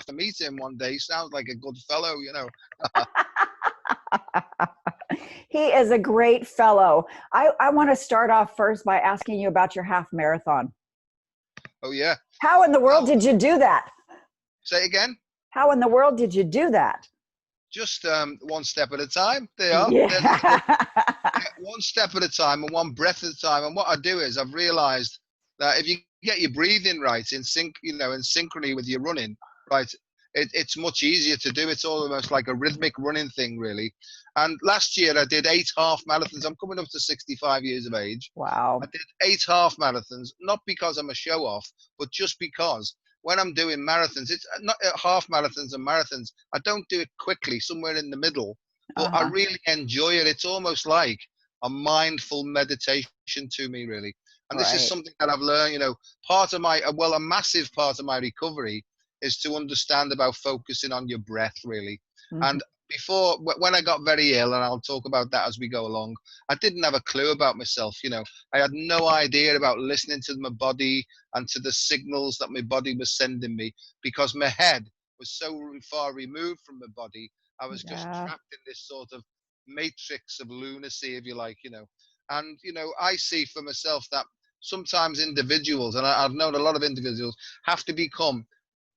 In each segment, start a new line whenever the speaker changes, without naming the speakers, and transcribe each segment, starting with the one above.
to meet him one day. He sounds like a good fellow, you know.
He is a great fellow. I want to start off first by asking you about your half marathon.
Oh, yeah.
How in the world
Well,
did you do that?
say again.
How in the world did you do that?
Just one step at a time. They are. There's a little,
Yeah.
yeah, one step at a time and one breath at a time. And what I do is I've realized that if you get your breathing right in sync, you know, in synchrony with your running, right, it's much easier to do. It's almost like a rhythmic running thing, really. And last year I did 8 half marathons. I'm coming up to 65 years of age. I
Wow.
did 8 half marathons, not because I'm a show off, but just because when I'm doing marathons, it's not half marathons and marathons. I don't do it quickly, somewhere in the middle, but I
Uh-huh.
really enjoy it. It's almost like a mindful meditation to me, really. And this is
Right.
something that I've learned, you know, part of my, well, a massive part of my recovery is to understand about focusing on your breath, really.
Mhm.
And before, when I got very ill, and I'll talk about that as we go along, I didn't have a clue about myself, you know. I had no idea about listening to my body and to the signals that my body was sending me, because my head was so far removed from my body. I was just
Yeah.
trapped in this sort of matrix of lunacy, if you like, you know. And, you know, I see for myself that sometimes individuals, and I've known a lot of individuals, have to become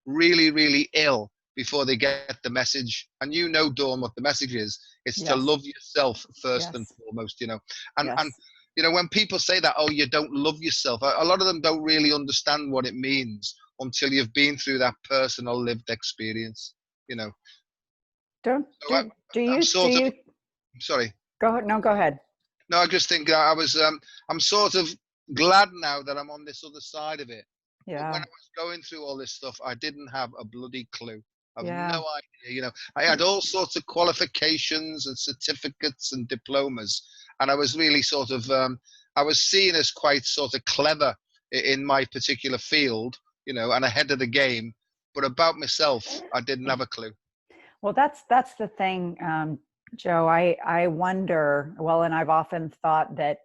really, really ill before they get the message. And you know, Dawn, what the message is. It's to
Yes.
love yourself first and
Yes.
foremost, you know. And
Yes.
you know, when people say that, oh, you don't love yourself, a lot of them don't really understand what it means until you've been through that personal lived experience, you know.
Don't
So
do
I'm
you do
sort of,
you
sorry.
go ahead? No, go ahead.
No, I just think I'm sort of glad now that I'm on this other side of it. But when
Yeah.
I was going through all this stuff, I didn't have a bloody clue. I've
Yeah.
no idea. You know, I had all sorts of qualifications and certificates and diplomas, and I was really sort of, I was seen as quite sort of clever in my particular field, you know, and ahead of the game. But about myself, I didn't have a clue.
Well, that's the thing, Joe. I wonder. Well, and I've often thought that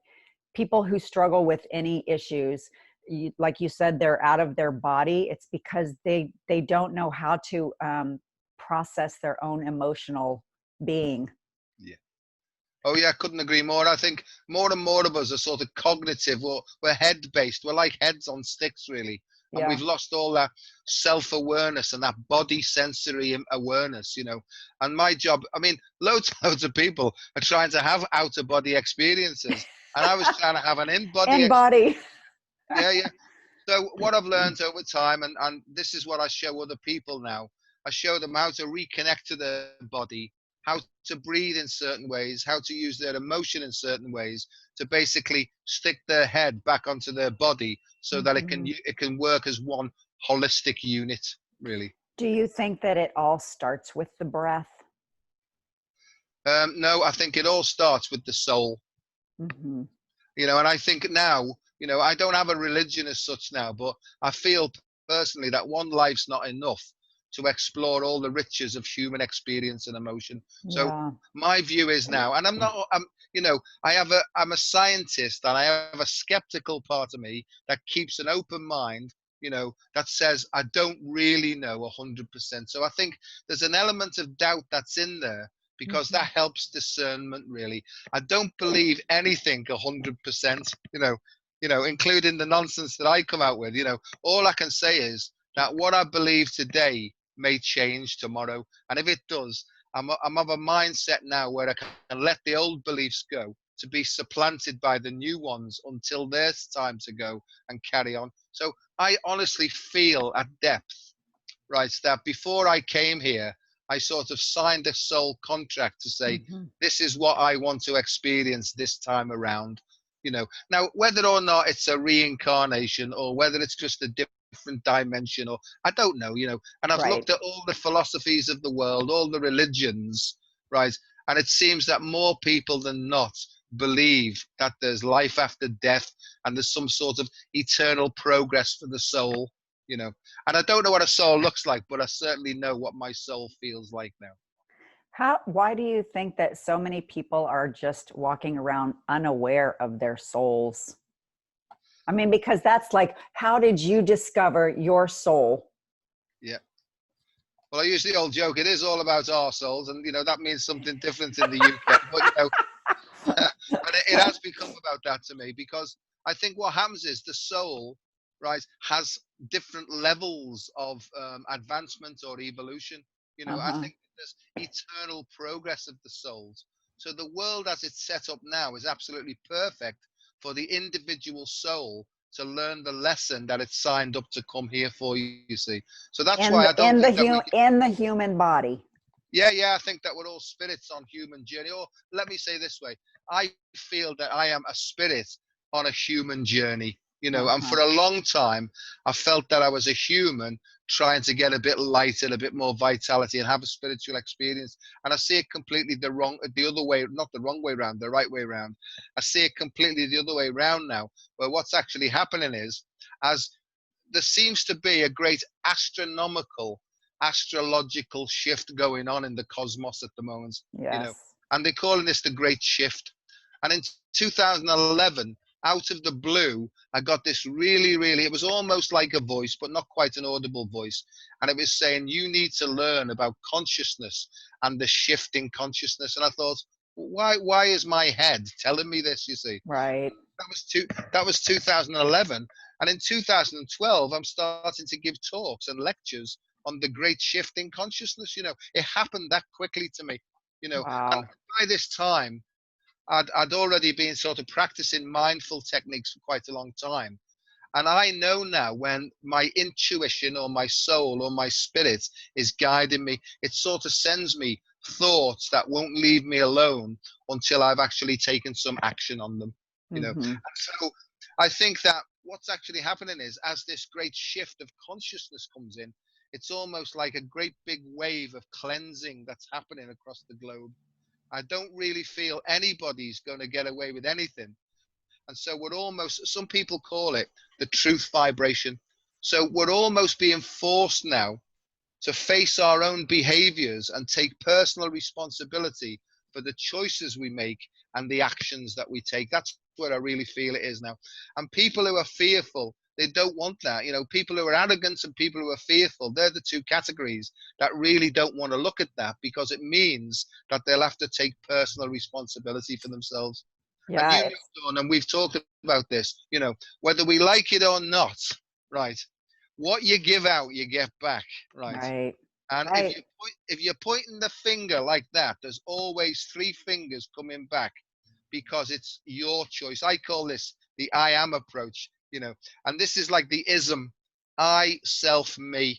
people who struggle with any issues, like you said, they're out of their body. It's because they don't know how to process their own emotional being.
Yeah. Oh yeah, I couldn't agree more. I think more and more of us are sort of cognitive. We're head based. We're like heads on sticks, really, and
Yeah.
we've lost all that self awareness and that body sensory awareness. You know, and my job. I mean, loads of people are trying to have out of body experiences, and I was trying to have an in body
And
experience.
body.
Yeah, yeah. So what I've learned over time, and this is what I show other people now, I show them how to reconnect to their body, how to breathe in certain ways, how to use their emotion in certain ways to basically stick their head back onto their body so that
Mhm.
it can work as one holistic unit, really.
Do you think that it all starts with the breath?
No, I think it all starts with the soul.
Hmm.
You know, and I think now, you know, I don't have a religion as such now, but I feel personally that one life's not enough to explore all the riches of human experience and emotion. So
Yeah.
my view is now, and you know, I'm a scientist, and I have a skeptical part of me that keeps an open mind, you know, that says I don't really know 100%. So I think there's an element of doubt that's in there, because
Hmm.
that helps discernment, really. I don't believe anything 100%, you know, including the nonsense that I come out with. You know, all I can say is that what I believe today may change tomorrow. And if it does, I'm of a mindset now where I can let the old beliefs go to be supplanted by the new ones until there's time to go and carry on. So I honestly feel at depth, right, that before I came here, I sort of signed a soul contract to say,
Hmm.
this is what I want to experience this time around. You know, now whether or not it's a reincarnation or whether it's just a different dimension, or I don't know, you know. And I've
Right.
looked at all the philosophies of the world, all the religions, right? And it seems that more people than not believe that there's life after death and there's some sort of eternal progress for the soul, you know. And I don't know what a soul looks like, but I certainly know what my soul feels like now.
Why do you think that so many people are just walking around unaware of their souls? I mean, because that's like, how did you discover your soul?
Yeah. Well, I use the old joke, it is all about arseholes, and, that means something different in the UK. But, but it has become about that to me, because I think what happens is the soul, right, has different levels of advancement or evolution. I
Uh-huh.
think there's eternal progress of the souls. So the world as it's set up now is absolutely perfect for the individual soul to learn the lesson that it's signed up to come here for, you see. So that's
In
why I
the
don't
in the
think that we.
in the human body.
Yeah, yeah, I think that we're all spirits on human journey. Or let me say this way, I feel that I am a spirit on a human journey. And
Uh-huh.
for a long time, I felt that I was a human trying to get a bit lighter, a bit more vitality, and have a spiritual experience. And I see it completely the other way, not the wrong way around, the right way around. I see it completely the other way around now, where what's actually happening is, as there seems to be a great astrological shift going on in the cosmos at the moment,
Yes.
and they're calling this the Great Shift. And in 2011, out of the blue, I got this it was almost like a voice, but not quite an audible voice. And it was saying, you need to learn about consciousness and the shift in consciousness. And I thought, why is my head telling me this, you see?
Right.
That was 2011, and in 2012 I'm starting to give talks and lectures on the great shift in consciousness. It happened that quickly to me. And
Wow.
by this time I'd already been sort of practicing mindful techniques for quite a long time, and I know now when my intuition or my soul or my spirit is guiding me, it sort of sends me thoughts that won't leave me alone until I've actually taken some action on them.
Mm-hmm.
And so I think that what's actually happening is, as this great shift of consciousness comes in, it's almost like a great big wave of cleansing that's happening across the globe. I don't really feel anybody's going to get away with anything. And so we're almost, some people call it the truth vibration. So we're almost being forced now to face our own behaviors and take personal responsibility for the choices we make and the actions that we take. That's where I really feel it is now. And people who are fearful, they don't want that. People who are arrogant and people who are fearful, they're the two categories that really don't want to look at that, because it means that they'll have to take personal responsibility for themselves. And
Yeah.
Dawn, and we've talked about this, whether we like it or not, right? What you give out, you get back, right?
Right.
And
Right.
if you're pointing the finger like that, there's always three fingers coming back, because it's your choice. I call this the I am approach, and this is like the ism, I, self, me.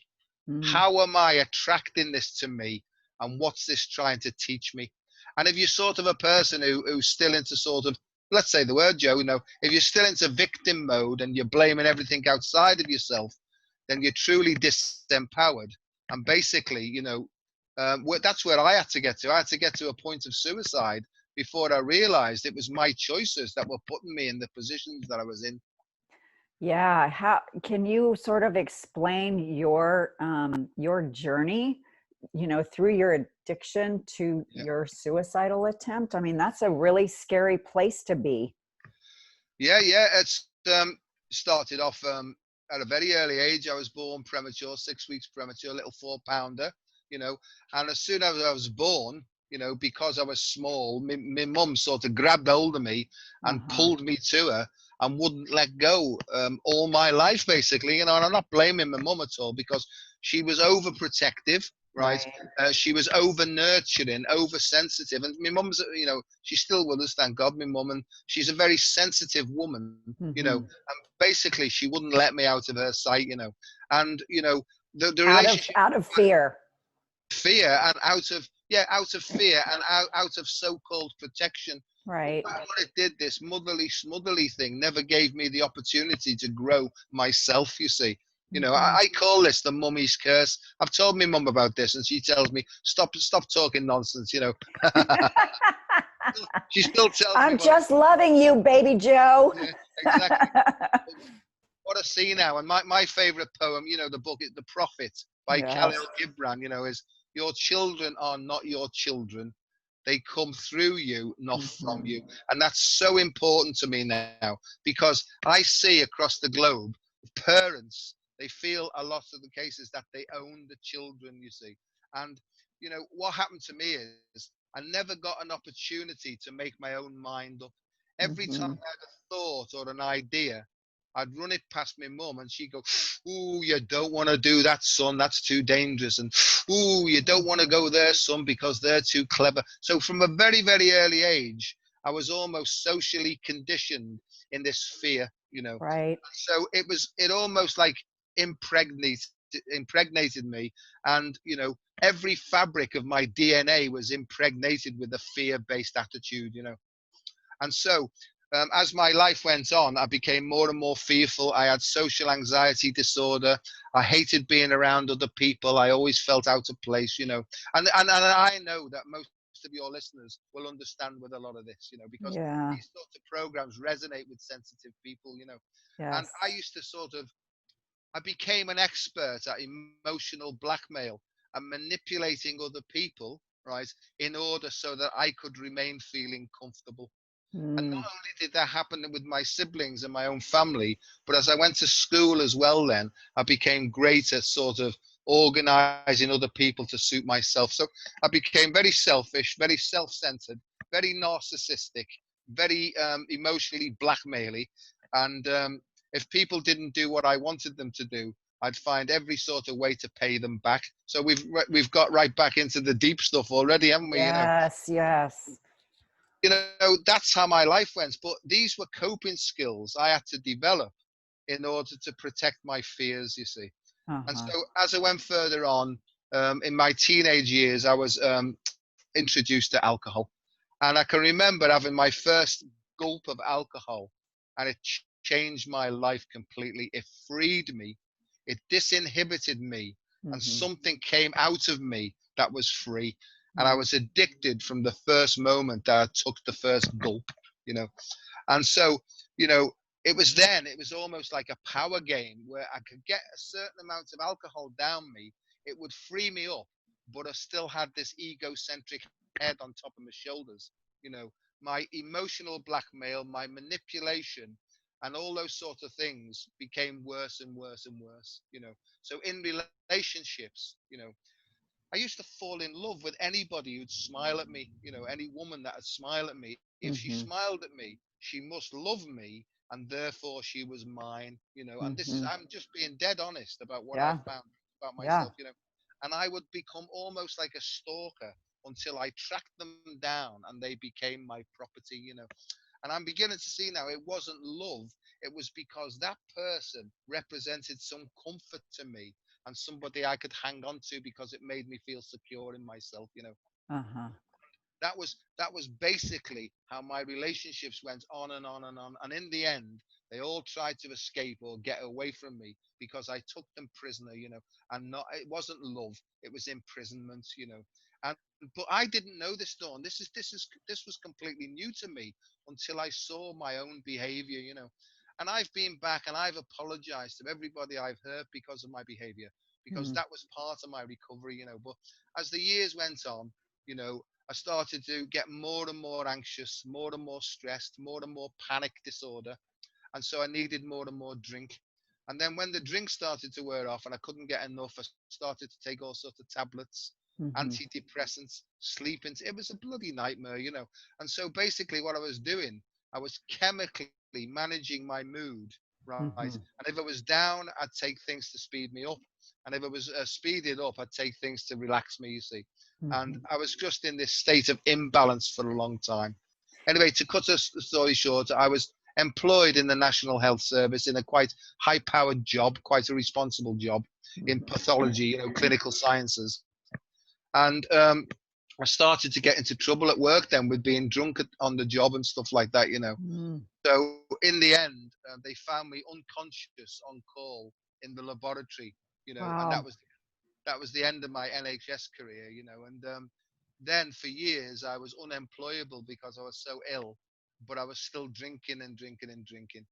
Mm-hmm.
How am I attracting this to me? And what's this trying to teach me? And if you're sort of a person who's still into sort of, let's say the word, Joe, if you're still into victim mode and you're blaming everything outside of yourself, then you're truly disempowered. And basically, that's where I had to get to. I had to get to a point of suicide before I realized it was my choices that were putting me in the positions that I was in.
Yeah. How can you sort of explain your journey, through your addiction to
Yeah.
your suicidal attempt? I mean, that's a really scary place to be.
Yeah, yeah. It's started off at a very early age. I was born premature, 6 weeks premature, little 4 pounder, you know. And as soon as I was born, because I was small, my mum sort of grabbed hold of me and
Uh-huh.
pulled me to her and wouldn't let go all my life, basically. And I'm not blaming my mum at all, because she was overprotective, right?
Right.
She was over nurturing, oversensitive. And my mum's, she's still with us, thank God, my mum. And she's a very sensitive woman,
Mm-hmm.
and basically she wouldn't let me out of her sight, and the relationship,
Out of fear.
fear, and out of fear and out of so-called protection. But
Right.
what it did, this motherly smotherly thing never gave me the opportunity to grow myself, you see.
Mm-hmm.
I call this the mummy's curse. I've told my mum about this, and she tells me, stop talking nonsense. She still tells me
I'm just loving you, baby Joe.
yeah, exactly. But what I see now, and my favorite poem, the book, The Prophet by
Yes.
Khalil Gibran, is, your children are not your children. They come through you, not from
Mm-hmm.
you. And that's so important to me now, because I see across the globe parents They feel a lot of the cases that they own the children, you see. And, what happened to me is I never got an opportunity to make my own mind up. Every time
Mm-hmm.
I had a thought or an idea, I'd run it past my mum and she'd go, "Ooh, you don't want to do that, son. That's too dangerous." And, "Ooh, you don't want to
Mm-hmm.
go there, son, because they're too clever." So from a very, very early age, I was almost socially conditioned in this fear,
Right.
So it almost like impregnated me, and every fabric of my DNA was impregnated with a fear-based attitude, And so, as my life went on, I became more and more fearful. I had social anxiety disorder. I hated being around other people. I always felt out of place, And I know that most of your listeners will understand with a lot of this, because these
Yeah.
sorts of programs resonate with sensitive people, And
Yes.
I used to I became an expert at emotional blackmail and manipulating other people, right, in order so that I could remain feeling comfortable. And not
Mm.
only did that happen with my siblings and my own family, but as I went to school as well, then I became great at sort of organizing other people to suit myself. So I became very selfish, very self centered, very narcissistic, very emotionally blackmaily. And if people didn't do what I wanted them to do, I'd find every sort of way to pay them back. So we've got right back into the deep stuff already, haven't we?
Yes. Yes.
That's how my life went. But these were coping skills I had to develop in order to protect my fears, you see. And
Uh-huh.
so as I went further on, in my teenage years, I was introduced to alcohol. And I can remember having my first gulp of alcohol, and it changed my life completely. It freed me, it disinhibited me, and
Mm-hmm.
something came out of me that was free. And I
Mm.
was addicted from the first moment that I took the first gulp, you know. And so, you know, it was almost like a power game where I could get a certain amount of alcohol down me. It would free me up, but I still had this egocentric head on top of my shoulders. You know, my emotional blackmail, my manipulation, and all those sort of things became worse and worse and worse. So in relationships, I used to fall in love with anybody who'd smile at me, any woman that would smile at me. If she
Mm-hmm.
smiled at me, she must love me, and therefore she was mine. And this is,
Mm-hmm.
I'm just being dead honest about what I
Yeah.
found about
Yeah.
myself. And I would become almost like a stalker until I tracked them down and they became my property. And I'm beginning to see now it wasn't love, it was because that person represented some comfort to me and somebody I could hang on to because it made me feel secure in myself.
Uh-huh.
That was basically how my relationships went on and on and on. And in the end, they all tried to escape or get away from me because I took them prisoner. And not it wasn't love, it was imprisonment. And but I didn't know this, Dawn. This was completely new to me until I saw my own behavior. And I've been back and I've apologized to everybody I've hurt because of my behavior, because
Mm.
that was part of my recovery. But as the years went on, you know, I started to get more and more anxious, more and more stressed, more and more panic disorder. And so I needed more and more drink. And then when the drink started to wear off and I couldn't get enough, I started to take all sorts of tablets,
Mm-hmm.
antidepressants, sleeping. It was a bloody nightmare. And so basically, what I was doing, I was chemically managing my mood, right?
Mm-hmm.
And if I was down, I'd take things to speed me up. And if I was speeded up, I'd take things to relax me, you see. And
Mm-hmm.
I was just in this state of imbalance for a long time. Anyway, to cut a story short, I was employed in the National Health Service in a quite high powered job, quite a responsible job in
Mm-hmm.
pathology, clinical sciences. And I started to get into trouble at work then with being drunk on the job and stuff like that.
Mm.
So in the end, they found me unconscious on call in the laboratory, and that
Wow.
was that was the end of my NHS career. And then for years I was unemployable because I was so ill, but I was still drinking and drinking and drinking.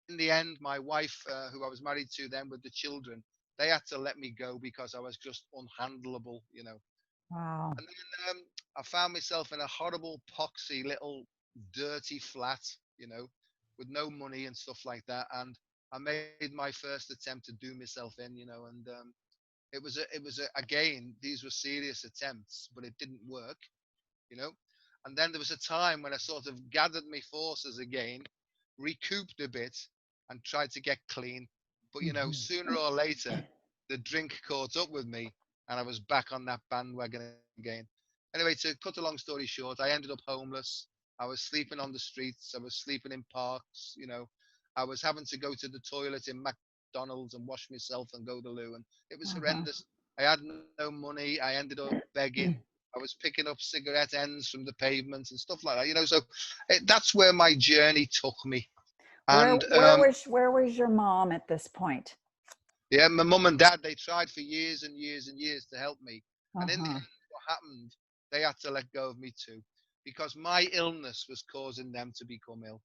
In the end, my wife, who I was married to then with the children, they had to let me go because I was just unhandleable.
Wow.
And then I found myself in a horrible, poxy little dirty flat, with no money and stuff like that. And I made my first attempt to do myself in, and again, these were serious attempts, but it didn't work, you know. And then there was a time when I sort of gathered my forces again, recouped a bit, and tried to get clean. But
Hmm.
sooner or later, the drink caught up with me, and I was back on that bandwagon again. Anyway, to cut a long story short, I ended up homeless. I was sleeping on the streets. I was sleeping in parks. I was having to go to the toilet in McDonald's and wash myself and go to the loo, and it was
Uh-huh.
horrendous. I had no money. I ended up begging. I was picking up cigarette ends from the pavement and stuff like that. So that's where my journey took me.
Where
And
where was where was your mom at this point?
yeah, my mum and dad, they tried for years and years and years to help me. And in the
Uh-huh.
end, what happened, they had to let go of me too, because my illness was causing them to become ill.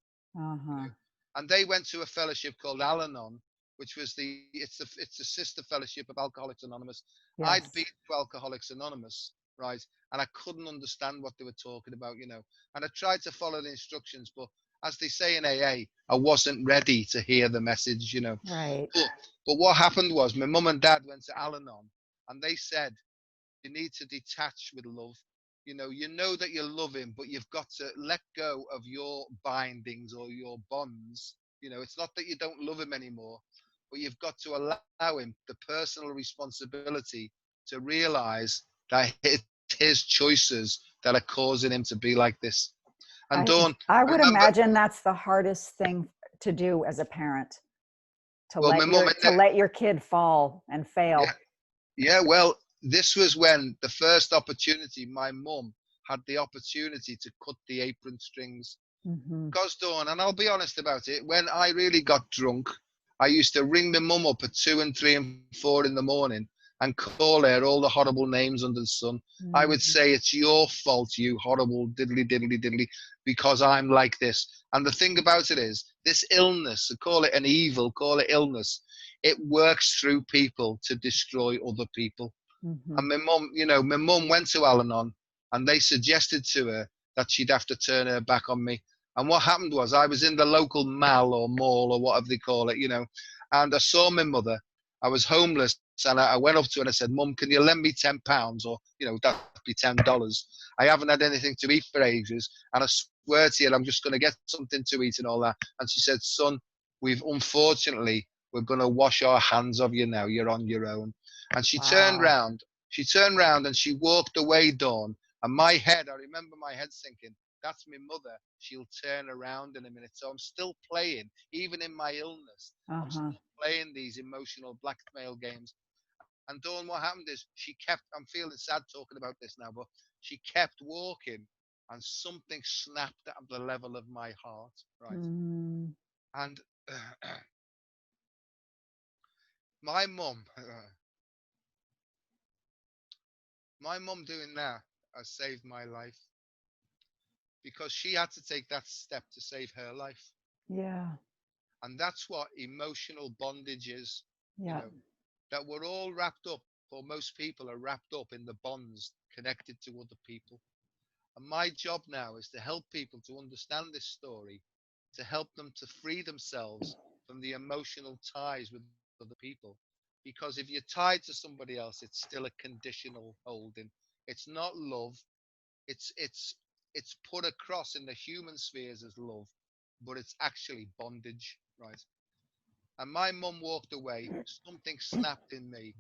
You
Uh-huh.
know, and they went to a fellowship called Al-Anon, which was it's a sister fellowship of Alcoholics Anonymous. I'd been
Yes.
to Alcoholics Anonymous, right, and I couldn't understand what they were talking about. And I tried to follow the instructions, but as they say in AA, I wasn't ready to hear the message.
Right.
But but what happened was my mum and dad went to Al-Anon, and they said you need to detach with love. You know that you love him, but you've got to let go of your bindings or your bonds. It's not that you don't love him anymore, but you've got to allow him the personal responsibility to realize that it's his choices that are causing him to be like this. And
I
Dawn,
I
I
would
remember,
imagine that's the hardest thing to do as a parent, to
well, my
let
mum
your to let your kid fall and
yeah,
fail.
yeah, well, this was when the first opportunity, my mum had the opportunity to cut the apron strings.
Hmm.
Because, Dawn, and I'll be honest about it, when I really got drunk, I used to ring my mum up at 2 and 3 and 4 in the morning and call her all the horrible names under the sun. I would
Hmm.
say, it's your fault, you horrible diddly diddly diddly, because I'm like this. And the thing about it is, this illness, call it an evil, call it illness, it works through people to destroy other people.
Hmm.
And my mum went to Al-Anon, and they suggested to her that she'd have to turn her back on me. And what happened was, I was in the local mall or whatever they call it, and I saw my mother. I was homeless, and I went up to her and I said, "Mum, can you lend me £10, or that'd be $10. I haven't had anything to eat for ages, and I swear to you, I'm just going to get something to eat and all that." And she said, "Son, we're going to wash our hands of you now. You're on your own." And she turned
Wow.
round. She turned round and she walked away, Dawn. And my head, I remember my head thinking, that's my mother. She'll turn around in a minute. So I'm still playing, even in my illness. I'm
Uh-huh.
still playing these emotional blackmail games. And Dawn, what happened is I'm feeling sad talking about this now, but she kept walking, and something snapped at the level of my heart, right?
Mm.
And my mum, my mum doing that has saved my life, because she had to take that step to save her life.
Yeah.
And that's what emotional bondage is, you
Yeah.
know, that we're all wrapped up, or most people are wrapped up in the bonds connected to other people. And my job now is to help people to understand this story, to help them to free themselves from the emotional ties with other people. Because if you're tied to somebody else, it's still a conditional holding. It's not love. It's put across in the human spheres as love, but it's actually bondage, right? And my mum walked away. Something snapped in me,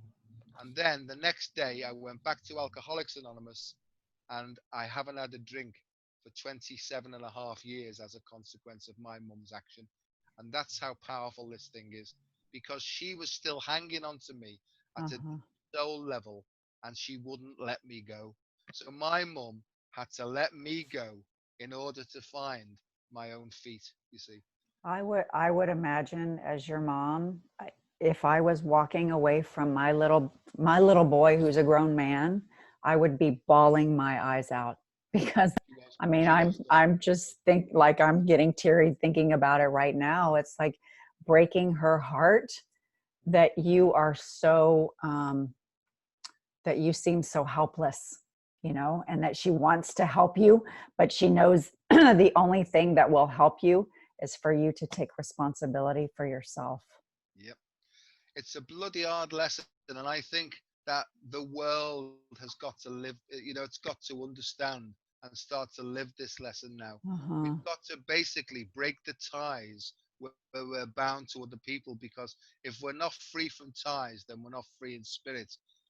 and then the next day I went back to Alcoholics Anonymous, and I haven't had a drink for 27 and a half years as a consequence of my mum's action. And that's how powerful this thing is, because she was still hanging on to me at a
Uh-huh.
soul level, and she wouldn't let me go. So my mum had to let me go in order to find my own feet, you see.
I would imagine, as your mom, if I was walking away from my little boy who's a grown man, I would be bawling my eyes out because
She was,
I mean
she
I'm
was done.
I'm just think like I'm getting teary thinking about it right now. It's like breaking her heart that you are so that you seem so helpless, and that she wants to help you, but she knows the only thing that will help you is for you to take responsibility for yourself.
it's a bloody hard lesson, and I think that the world has got to live. It's got to understand and start to live this lesson now. We've
Uh-huh.
got to basically break the ties where we're bound to other people, because if we're not free from ties, then we're not free in spirit.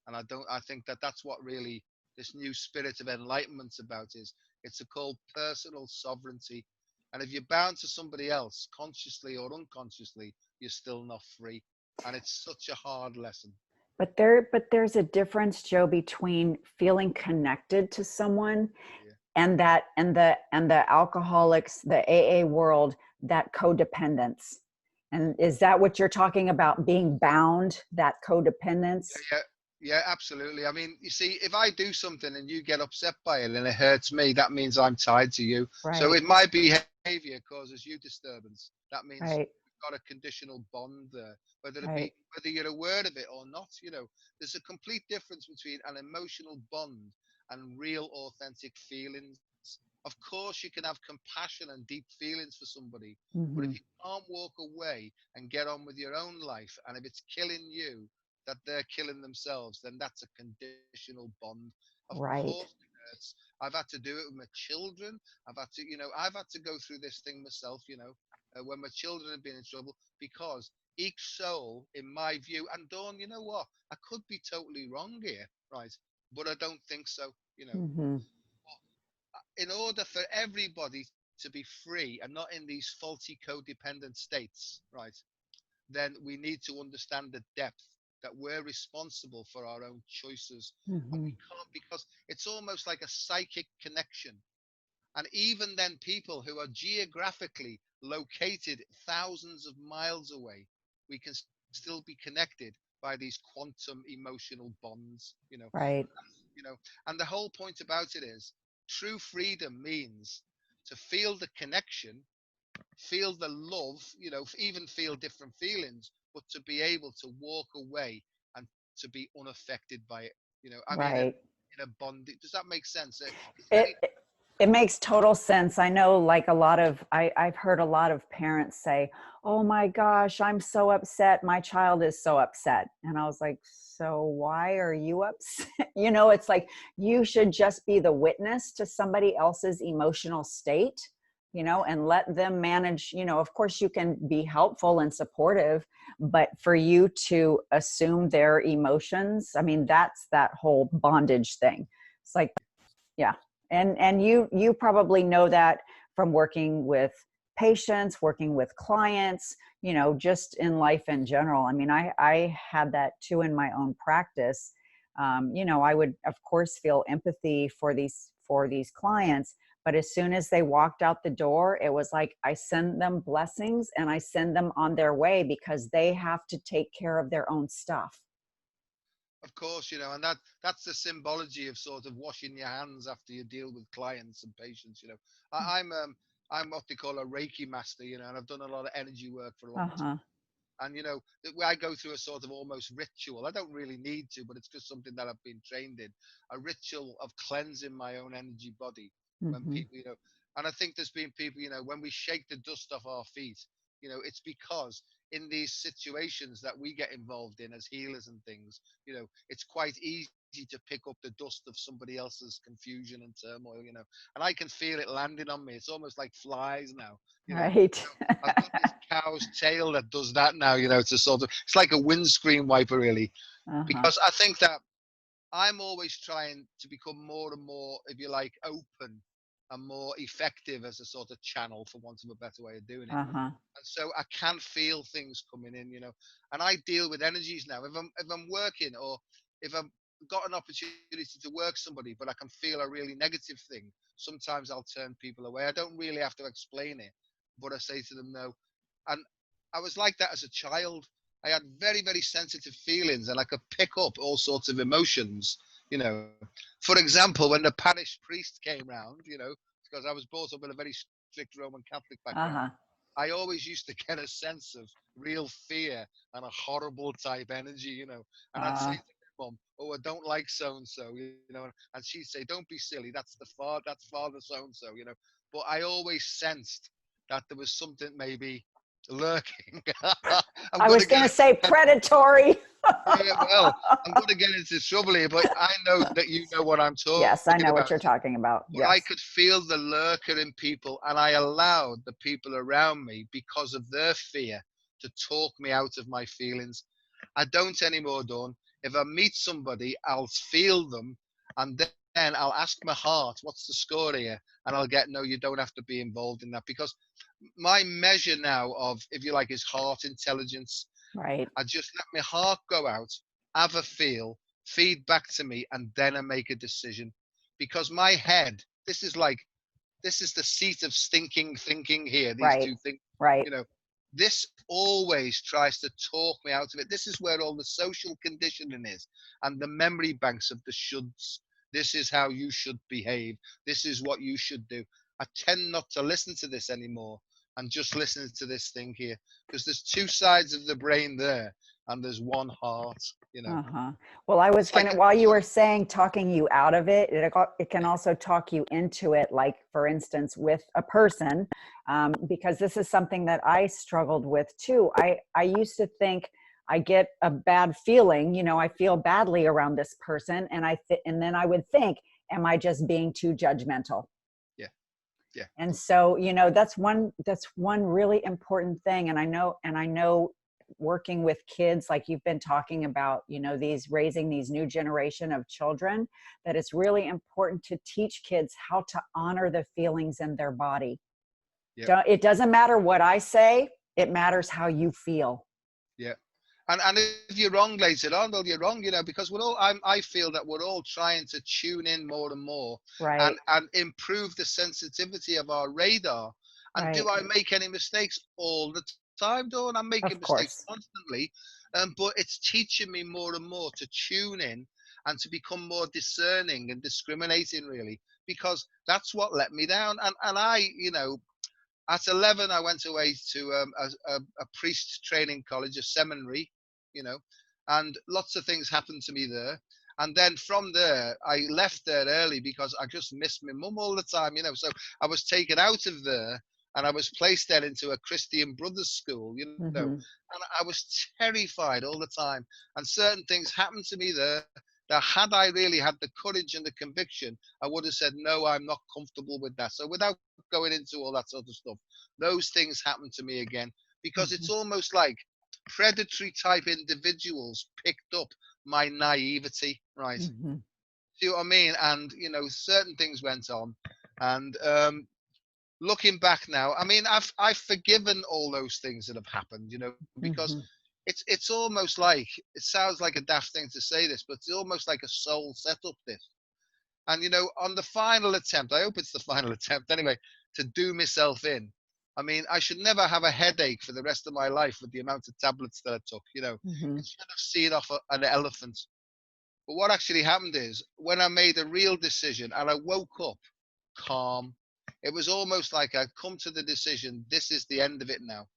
And I think that that's what really this new spirit of enlightenment's about is. It's called personal sovereignty. And if you're bound to somebody else, consciously or unconsciously, you're still not free. And it's such a hard lesson.
But there's a difference, Joe, between feeling connected to someone
Yeah.
and the alcoholics, the AA world, that codependence. And is that what you're talking about, being bound, that codependence?
Yeah, yeah, absolutely. I mean, you see, if I do something and you get upset by it and it hurts me, that means I'm tied to you. So
Right,
if my behavior causes you disturbance, that means
right,
we've got a conditional bond there.
right,
Whether you're aware of it or not, there's a complete difference between an emotional bond and real authentic feelings. Of course, you can have compassion and deep feelings for somebody, but if you
hmm,
can't walk away and get on with your own life, and if it's killing you, that they're killing themselves, then that's a conditional bond. Of course
right,
it hurts. I've had to do it with my children. I've had to go through this thing myself, when my children have been in trouble, because each soul, in my view, and Dawn, you know what? I could be totally wrong here, right? But I don't think so.
hmm,
In order for everybody to be free and not in these faulty codependent states, right? Then we need to understand the depth that we're responsible for our own choices. And we
hmm,
can't, because it's almost like a psychic connection. And even then, people who are geographically located thousands of miles away, we can still be connected by these quantum emotional bonds.
right,
You know, and the whole point about it is true freedom means to feel the connection, feel the love, even feel different feelings, but to be able to walk away and to be unaffected by it. I mean,
right.
in a bond. Does that make sense? It's very.
It it makes total sense. I know, like, I've heard a lot of parents say, "Oh my gosh, I'm so upset. My child is so upset." And I was like, "So why are you upset?" It's like you should just be the witness to somebody else's emotional state, and let them manage. Of course you can be helpful and supportive, but for you to assume their emotions, I mean, that's that whole bondage thing. It's like, yeah. And you probably know that from working with patients, working with clients, just in life in general. I mean, I had that too in my own practice. I would of course feel empathy for these clients, but as soon as they walked out the door, it was like I send them blessings and I send them on their way because they have to take care of their own stuff.
Of course, and that's the symbology of sort of washing your hands after you deal with clients and patients. I'm what they call a Reiki master, and I've done a lot of energy work for a long time.
Uh-huh.
And I go through a sort of almost ritual. I don't really need to, but it's just something that I've been trained in. A ritual of cleansing my own energy body. When
Mm-hmm.
people, and I think there's been people, when we shake the dust off our feet, it's because in these situations that we get involved in as healers and things, it's quite easy to pick up the dust of somebody else's confusion and turmoil, and I can feel it landing on me. It's almost like flies now.
Right.
I've got this cow's tail that does that now, to sort of, it's like a windscreen wiper, really,
Uh-huh.
because I think that I'm always trying to become more and more, if you like, open and more effective as a sort of channel, for want of a better way of doing it.
Uh-huh.
And so I can feel things coming in, and I deal with energies now. If I'm working, or if I've got an opportunity to work somebody, but I can feel a really negative thing, sometimes I'll turn people away. I don't really have to explain it, but I say to them no. And I was like that as a child. I had very, very sensitive feelings, and I could pick up all sorts of emotions. You know, for example, when the parish priest came round, because I was brought up in a very strict Roman Catholic background,
Uh-huh.
I always used to get a sense of real fear and a horrible type energy, and I'd say
Uh,
to my mum, "Oh, I don't like so and so," and she'd say, "Don't be silly. That's father so and so," But I always sensed that there was something maybe Lurking. I'm
I
going
was
to
going
get
to say predatory.
yeah, well, I'm going to get into trouble here, but I know that you know what I'm
Yes, I
talking
know what
about.
you're talking about.
But I
Yes.
could feel the lurker in people, and I allowed the people around me, because of their fear, to talk me out of my feelings. I don't anymore, Dawn. If I meet somebody, I'll feel them, and then I'll ask my heart, what's the score here? And I'll get, no, you don't have to be involved in that. Because my measure now of, if you like, is heart intelligence.
Right.
I just let my heart go out, have a feel, feed back to me, and then I make a decision. Because my head, this is the seat of stinking thinking here. These
Right.
two things,
Right.
you know, this always tries to talk me out of it. This is where all the social conditioning is, and the memory banks of the shoulds. This is how you should behave. This is what you should do. I tend not to listen to this anymore and just listen to this thing here, because there's two sides of the brain there, and there's one heart.
Uh-huh. Well, I was
It's like
gonna, while you were saying talking you out of it, it can also talk you into it, like for instance, with a person, because this is something that I struggled with too. I used to think I get a bad feeling, I feel badly around this person, and and then I would think, am I just being too judgmental?
yeah, yeah,
And so, that's one really important thing. And I know working with kids, like you've been talking about, these raising these new generation of children, that it's really important to teach kids how to honor the feelings in their body.
yeah.
It doesn't matter what I say, it matters how you feel.
Yeah. And if you're wrong later on, well, you're wrong, because I feel that we're all trying to tune in more and more,
Right.
and improve the sensitivity of our radar. And do
Right.
I make any mistakes all the time, Dawn? I'm making
Of
mistakes
course.
constantly. But it's teaching me more and more to tune in and to become more discerning and discriminating, really, because that's what let me down. And at 11, I went away to a priest training college, a seminary, you know, and lots of things happened to me there. And then from there, I left there early because I just missed my mum all the time. So I was taken out of there, and I was placed then into a Christian Brothers school.
Hmm.
And I was terrified all the time. And certain things happened to me there that, had I really had the courage and the conviction, I would have said, no, I'm not comfortable with that. So without going into all that sort of stuff, those things happen to me again, because it's
Hmm.
almost like predatory type individuals picked up my naivety, right?
Hmm.
See what I mean? And certain things went on, and looking back now, I mean, I've forgiven all those things that have happened, because
Hmm.
it's almost like, it sounds like a daft thing to say this, but it's almost like a soul setup, this. And on the final attempt, I hope it's the final attempt anyway, to do myself in. I mean, I should never have a headache for the rest of my life with the amount of tablets that I took.
Hmm.
It should have seen off an elephant. But what actually happened is, when I made a real decision and I woke up calm, it was almost like I'd come to the decision, this is the end of it now.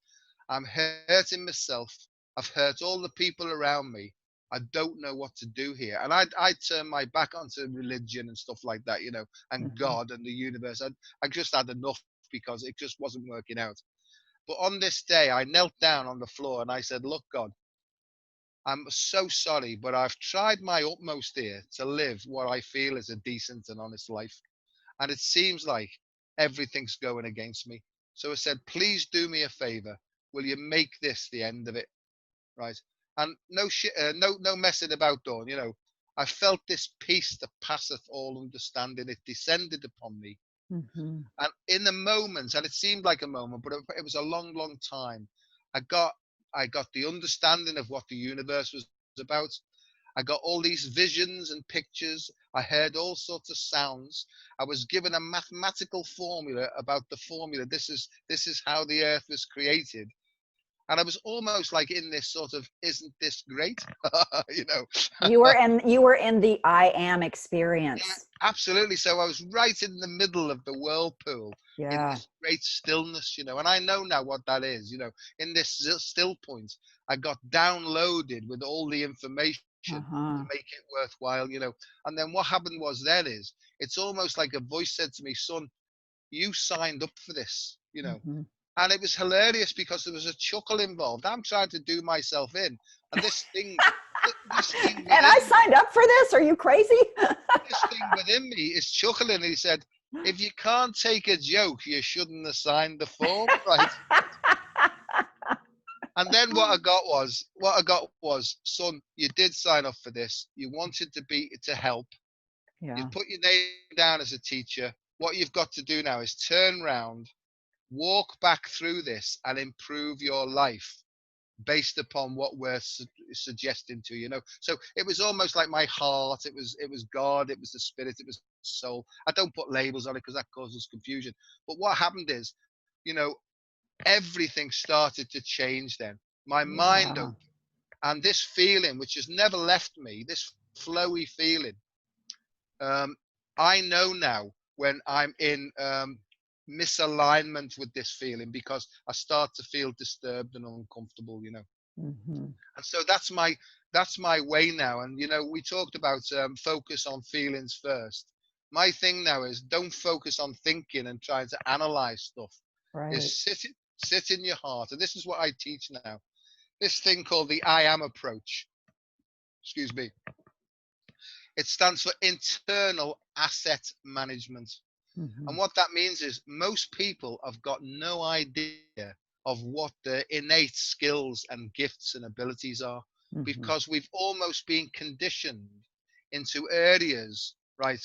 I'm hurting myself. I've hurt all the people around me. I don't know what to do here. And I'd turn my back onto religion and stuff like that, and
Hmm.
God and the universe. I just had enough, because it just wasn't working out. But on this day, I knelt down on the floor and I said, look, God, I'm so sorry, but I've tried my utmost here to live what I feel is a decent and honest life. And it seems like everything's going against me. So I said, please do me a favor. Will you make this the end of it? Right. And no shit, no messing about, Dawn. I felt this peace that passeth all understanding. It descended upon me,
Hmm.
and in a moment, and it seemed like a moment, but it was a long, long time. I got, I got the understanding of what the universe was about. I got all these visions and pictures. I heard all sorts of sounds. I was given a mathematical formula about the formula. This is how the earth was created. And I was almost like in this sort of, isn't this great? you know.
You were in the I am
Yeah,
experience.
absolutely. So I was right in the middle of the whirlpool, in
Yeah.
this great stillness. And I know now what that is. In this still point, I got downloaded with all the information to
Uh-huh.
make it worthwhile. And then what happened was, then is, it's almost like a voice said to me, son, you signed up for this.
Hmm.
And it was hilarious because there was a chuckle involved. I'm trying to do myself in, and this thing
And I
within me,
signed up for this. Are you crazy?
this thing within me is chuckling. He said, "If you can't take a joke, you shouldn't have signed the form, right?" And then what I got was, son, you did sign up for this. You wanted to help.
Yeah.
You've put your name down as a teacher. What you've got to do now is turn round, walk back through this, and improve your life based upon what we're suggesting to you. You know, so it was almost like my heart. It was God. It was the spirit. It was soul. I don't put labels on it because that causes confusion. But what happened is, you know, everything started to change. Then my mind
Yeah.
opened, and this feeling, which has never left me, this flowy feeling. Um, I know now when I'm in misalignment with this feeling because I start to feel disturbed and uncomfortable. You know.
Hmm.
And so that's my way now. And you know, we talked about focus on feelings first. My thing now is don't focus on thinking and trying to analyze stuff.
Right.
Is sit in your heart, and this is what I teach now. This thing called the I am approach. Excuse me. It stands for internal asset management.
Hmm.
And what that means is most people have got no idea of what their innate skills and gifts and abilities are
Hmm.
because we've almost been conditioned into areas, right,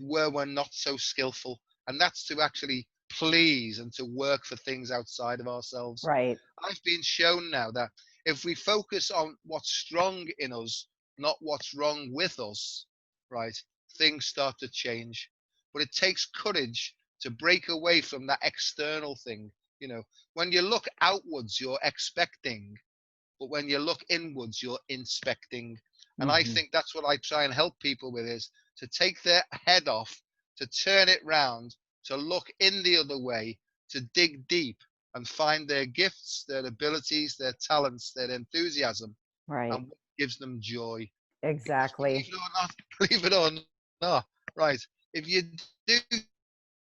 where we're not so skillful. And that's to actually please and to work for things outside of ourselves.
Right.
I've been shown now that if we focus on what's strong in us, not what's wrong with us, right, things start to change. But it takes courage to break away from that external thing. You know, when you look outwards, you're expecting, but when you look inwards, you're inspecting. And I
Hmm.
think that's what I try and help people with is to take their head off, to turn it round, to look in the other way, to dig deep and find their gifts, their abilities, their talents, their enthusiasm,
Right.
and what gives them joy. Because believe
Exactly.
it or not, believe it or not, right, if you do things that you're good,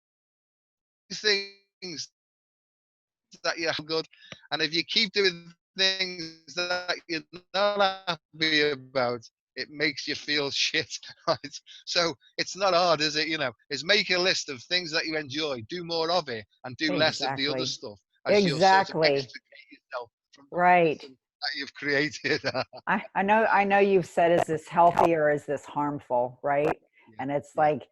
and if you keep doing things that you're not happy about, it makes you feel shit, right? So it's not hard, is it? You know, is make a list of things that you enjoy, do more of it, and do less of the other
Exactly.
stuff as you'll sort of
Exactly.
extricate yourself from the
Right.
prison that you've created.
I know you've said, is this healthy or is this harmful, right?
Yeah,
And it's
yeah.
like,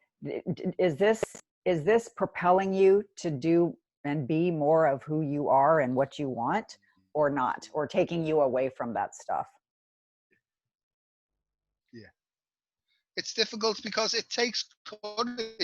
is this propelling you to do and be more of who you are and what you want, or not, or taking you away from that stuff?
Yeah. It's difficult because it takes courage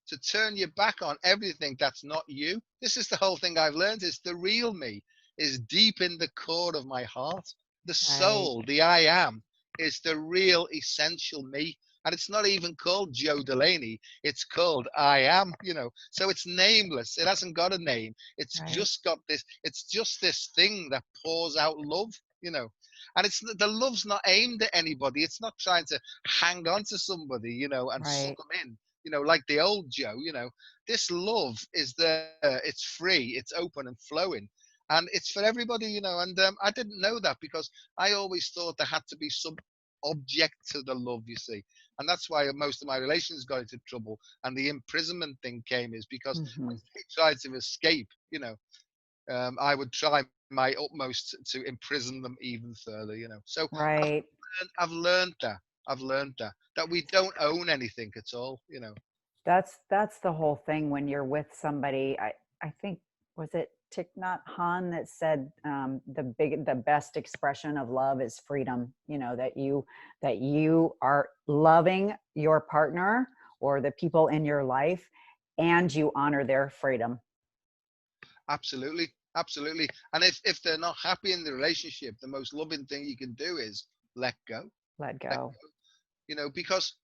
to turn your back on everything that's not you. This is the whole thing I've learned is the real me is deep in the core of my heart. The
Right.
soul, the I am, is the real essential me. And it's not even called Joe Delaney. It's called I am, you know. So it's nameless. It hasn't got a name.
Right.
It's just this thing that pours out love, you know. And it's the love's not aimed at anybody. It's not trying to hang on to somebody, you know, and suck
Right.
them in, you know, like the old Joe, you know. This love is there, it's free, it's open and flowing. And it's for everybody, you know. And I didn't know that because I always thought there had to be some object to the love, you see. And that's why most of my relations got into trouble. And the imprisonment thing came is because
Hmm.
when they tried to escape, you know, I would try my utmost to imprison them even further, you know. So
Right.
I've learned that. I've learned that we don't own anything at all, you know.
That's the whole thing when you're with somebody. I think, was it Thich Nhat Hanh that said, the best expression of love is freedom. You know, that you are loving your partner or the people in your life, and you honor their freedom.
Absolutely, absolutely. And if they're not happy in the relationship, the most loving thing you can do is let go.
Let
Let
go.
go. You know, because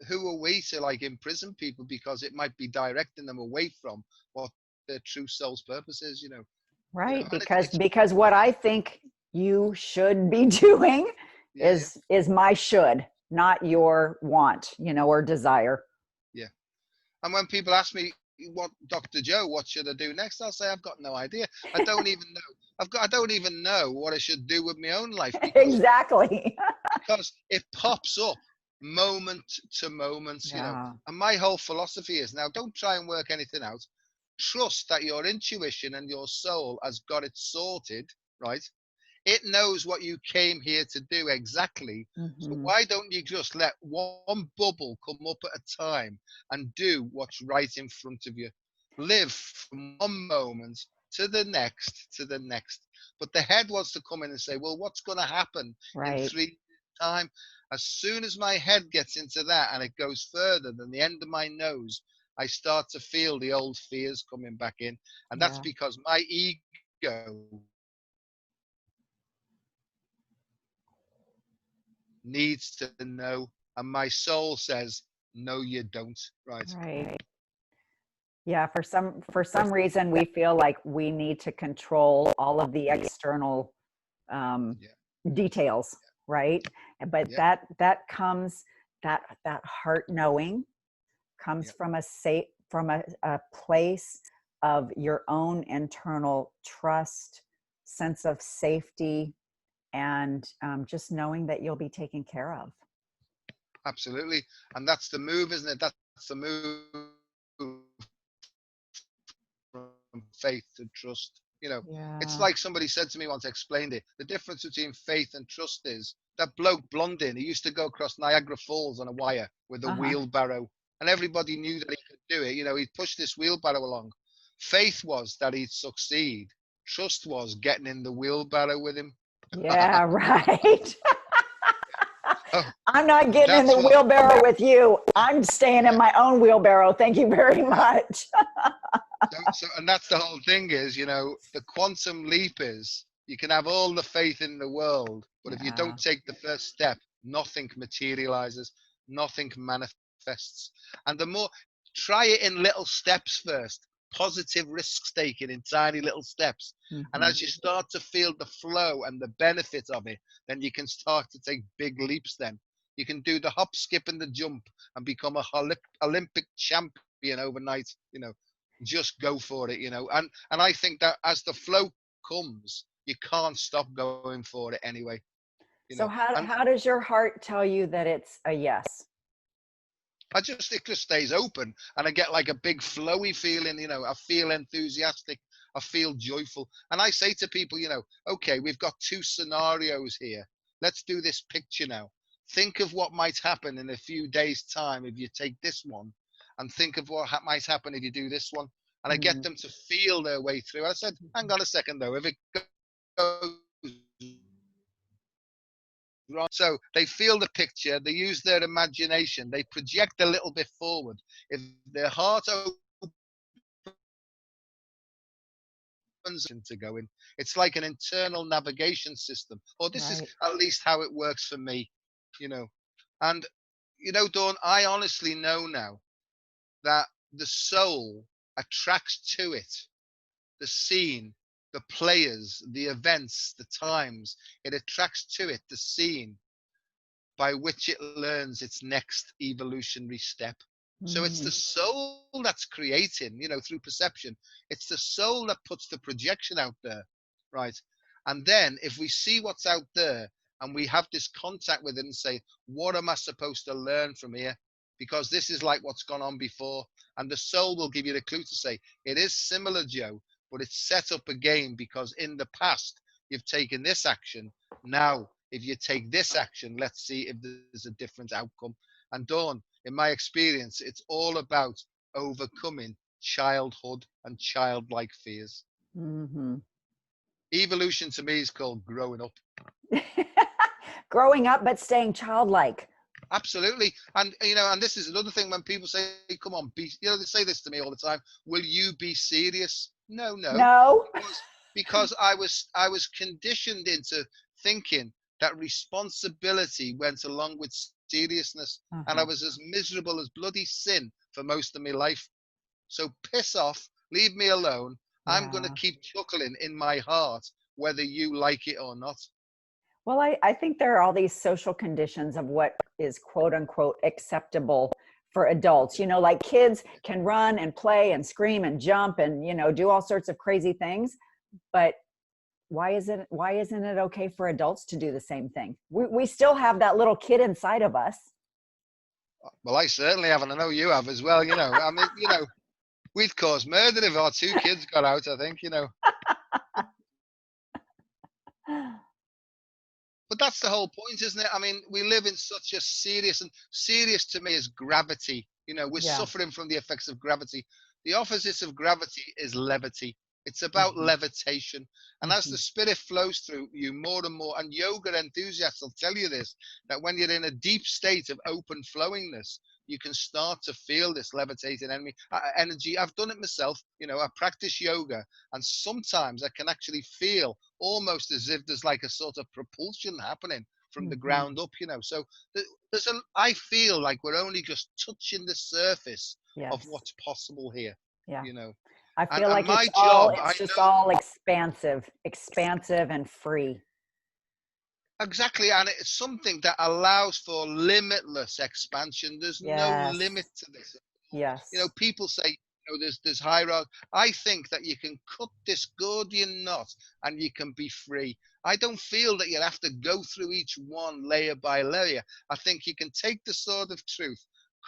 who are we to like imprison people because it might be directing them away from what their true soul's purpose is, you know. You know,
Right,
and
because what I think you should be doing
yeah, yeah,
is my should, not your want, or desire.
yeah. And when people ask me, what, Dr. Joe, what should I do next? I'll say, I've got no idea. I don't even know. I don't even know what I should do with my own life,
Exactly.
because it pops up moment to moment,
Yeah.
And my whole philosophy is, now, don't try and work anything out. Trust that your intuition and your soul has got it sorted, right? It knows what you came here to do exactly. So
Hmm.
why don't you just let one bubble come up at a time and do what's right in front of you? Live from one moment to the next. But the head wants to come in and say, well, what's going to happen in
Right.
3 years' time? As soon as my head gets into that and it goes further than the end of my nose, I start to feel the old fears coming back in. And that's
Yeah.
because my ego needs to know, and my soul says, no, you don't. Right.
Right. Yeah, for some reason we feel like we need to control all of the external um,
Yeah.
details, right? But
Yeah.
that comes, that heart knowing comes
Yeah.
from a place of your own internal trust, sense of safety, and just knowing that you'll be taken care of.
Absolutely. And that's the move, isn't it? That's the move from faith to trust. It's
Yeah.
like somebody said to me once, explained it. The difference between faith and trust is that bloke Blondin, he used to go across Niagara Falls on a wire with a
Uh-huh.
wheelbarrow, and everybody knew that he could do it. He'd push this wheelbarrow along. Faith was that he'd succeed. Trust was getting in the wheelbarrow with him.
Yeah, right.
Oh,
I'm not getting in
that's
the
what.
wheelbarrow with you. I'm staying in
Yeah,
my own wheelbarrow. Thank you very
yeah.
much.
And that's the whole thing is, the quantum leap is you can have all the faith in the world, but if you don't
Yeah.
take the first step, nothing materializes, nothing manifests. And the more, try it in little steps first, positive risk taking in tiny little steps. And
Hmm.
as you start to feel the flow and the benefit of it, then you can start to take big leaps. Then you can do the hop, skip, and the jump and become a Olympic champion overnight. Just go for it. And I think that as the flow comes, you can't stop going for it anyway.
So
And
how does your heart tell you that it's a yes?
it just stays open, and I get like a big flowy feeling. I feel enthusiastic, I feel joyful, and I say to people, okay, we've got two scenarios here. Let's do this picture now. Think of what might happen in a few days' time if you take this one, and think of what might happen if you do this one. And I get
Mm.
them to feel their way through. I said, hang on a second though, if it goes wrong. So they feel the picture, they use their imagination, they project a little bit forward. If their heart opens to go in, it's like an internal navigation system. Or this is
Right.
at least how it works for me, you know. And, Dawn, I honestly know now that the soul attracts to it the scene, the players, the events, the times. It attracts to it the scene by which it learns its next evolutionary step. So it's the
Mm.
soul that's creating, through perception. It's the soul that puts the projection out there, right? And then if we see what's out there and we have this contact with it and say, what am I supposed to learn from here? Because this is like what's gone on before. And the soul will give you the clue to say, it is similar, Joe, but it's set up again because in the past you've taken this action. Now if you take this action, let's see if there's a different outcome. And Dawn, in my experience, it's all about overcoming childhood and childlike fears.
Hmm.
Evolution to me is called growing up.
Growing up, but staying childlike.
Absolutely. And and this is another thing when people say, come on, they say this to me all the time, will you be serious? No, no.
No.
Because I was conditioned into thinking that responsibility went along with seriousness. And I
Uh-huh.
was as miserable as bloody sin for most of my life. So piss off, leave me alone. I'm gonna
Yeah.
keep chuckling in my heart, whether you like it or not.
Well, I think there are all these social conditions of what is quote unquote acceptable for adults. You know, like kids can run and play and scream and jump and, you know, do all sorts of crazy things. But why isn't it okay for adults to do the same thing? We still have that little kid inside of us.
Well, I certainly have, and I know you have as well. You know, I mean, you know, we'd cause murder if our two kids got out. I think, you know. But that's the whole point, isn't it? I mean, we live in such a serious, and serious to me is gravity. You know, we're
Yeah.
suffering from the effects of gravity. The opposite of gravity is levity. It's about
Hmm.
levitation. And as
Hmm.
the spirit flows through you more and more, and yoga enthusiasts will tell you this, that when you're in a deep state of open flowingness, you can start to feel this levitating energy. I've done it myself. You know, I practice yoga, and sometimes I can actually feel almost as if there's like a sort of propulsion happening from the
Hmm.
ground up, you know. So I feel like we're only just touching the surface of
Yes.
what's possible here,
Yeah.
you know.
I
And
feel like
my
it's all,
job, I
it's just
know
all expansive and free.
exactly, and it's something that allows for limitless expansion. There's no
Yes.
limit to this. You know,
Yes.
people say, you know, there's hierarchy. I think that you can cut this Gordian knot and you can be free. I don't feel that you have to go through each one layer by layer. I think you can take the sword of truth,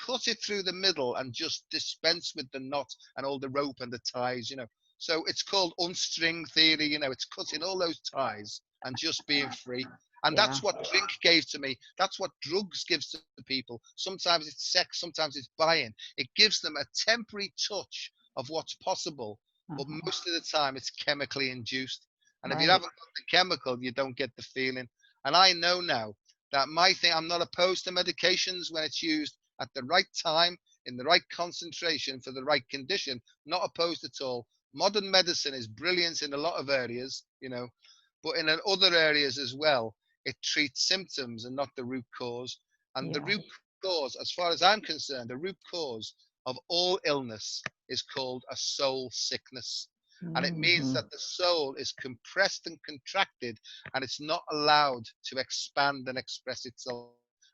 cut it through the middle, and just dispense with the knot and all the rope and the ties, you know. So it's called unstring theory, you know, it's cutting all those ties and just being free. And
Yeah.
that's what drink gave to me. That's what drugs gives to people. Sometimes it's sex, sometimes it's buying. It gives them a temporary touch of what's possible, but
Uh-huh.
most of the time it's chemically induced. And if you
Right.
haven't got the chemical, you don't get the feeling. And I know now that my thing, I'm not opposed to medications when it's used at the right time, in the right concentration, for the right condition. Not opposed at all. Modern medicine is brilliant in a lot of areas, you know, but in other areas as well, it treats symptoms and not the root cause. And the
Yeah.
root cause, as far as I'm concerned, the root cause of all illness is called a soul sickness. And it means
Hmm.
that the soul is compressed and contracted, and it's not allowed to expand and express itself.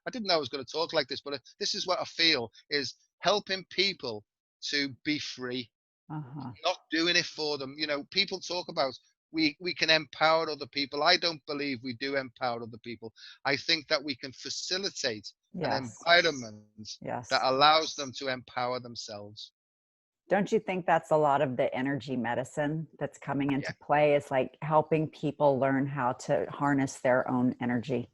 I didn't know I was going to talk like this, but this is what I feel is helping people to be free,
Uh-huh.
not doing it for them. You know, people talk about we can empower other people. I don't believe we do empower other people. I think that we can facilitate an
Yes.
environment that
Yes.
allows them to empower themselves.
Don't you think that's a lot of the energy medicine that's coming
Yeah,
into play, is like helping people learn how to harness their own energy?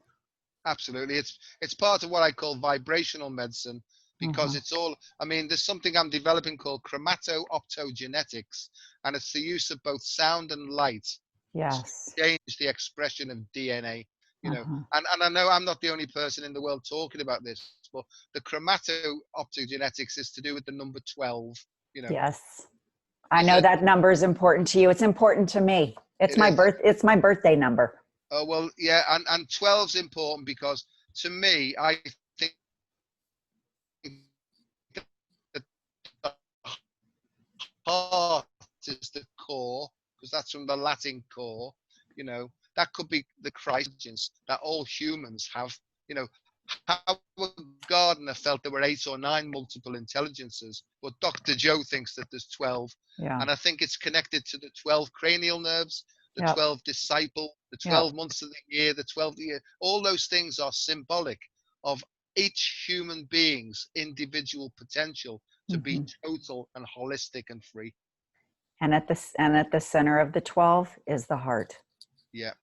absolutely. It's part of what I call vibrational medicine because
Uh-huh.
it's all. I mean, there's something I'm developing called chromato-optogenetics, and it's the use of both sound and light to
Yes.
change the expression of DNA. You know,
Uh-huh.
and I know I'm not the only person in the world talking about this, but the chromato-optogenetics is to do with the number 12. You know,
Yes. I
there's
know
a
that number is important to you. It's important to me.
it is.
It's my birthday number.
Oh well, yeah, and 12's important because to me, I think that the heart is the core, because that's from the Latin core. You know, that could be the Christ that all humans have. You know, Howard Gardner felt there were 8 or 9 multiple intelligences, but Dr. Joe thinks that there's 12.
Yeah.
And I think it's connected to the 12 cranial nerves, the
Yep.
12 disciple, the
Yep.
12 months of the year, the 12th year. All those things are symbolic of each human being's individual potential to be
Hmm.
total and holistic and free.
And at the center of the 12 is the heart.
Yeah,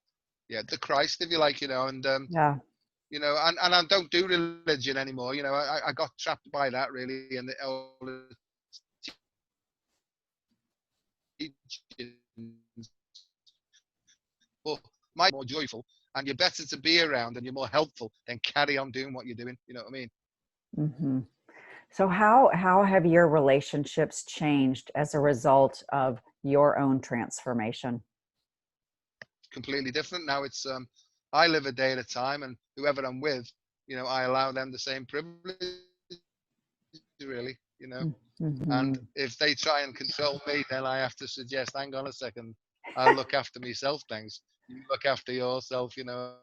yeah, the Christ, if you like, you know, and
Yeah.
you know, and I don't do religion anymore. You know, I got trapped by that really, and all the teachings. But my more joyful, and you're better to be around, and you're more helpful than carry on doing what you're doing. You know what I mean?
Hmm. So how have your relationships changed as a result of your own transformation?
Completely different now. It's I live a day at a time, and whoever I'm with, you know, I allow them the same privilege. Really, you know.
Hmm.
And if they try and control me, then I have to suggest, hang on a second, I'll look after myself, thanks. You look after yourself, you know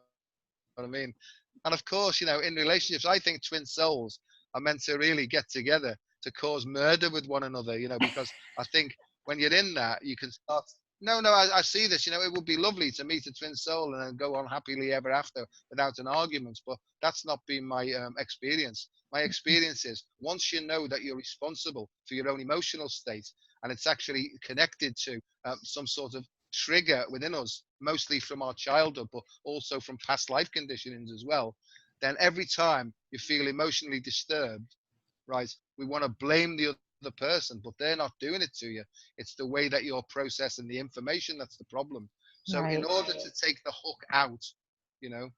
what I mean? And of course, you know, in relationships, I think twin souls are meant to really get together to cause murder with one another, because I think when you're in that, you can start. No, no, I see this. It would be lovely to meet a twin soul and then go on happily ever after without an argument, but that's not been my experience. My experience is once you know that you're responsible for your own emotional state, and it's actually connected to some sort of trigger within us, mostly from our childhood, but also from past life conditionings as well, then every time you feel emotionally disturbed, right, we want to blame the other person, but they're not doing it to you. It's the way that you're processing the information that's the problem. So in
Right.
order to take the hook out, you know,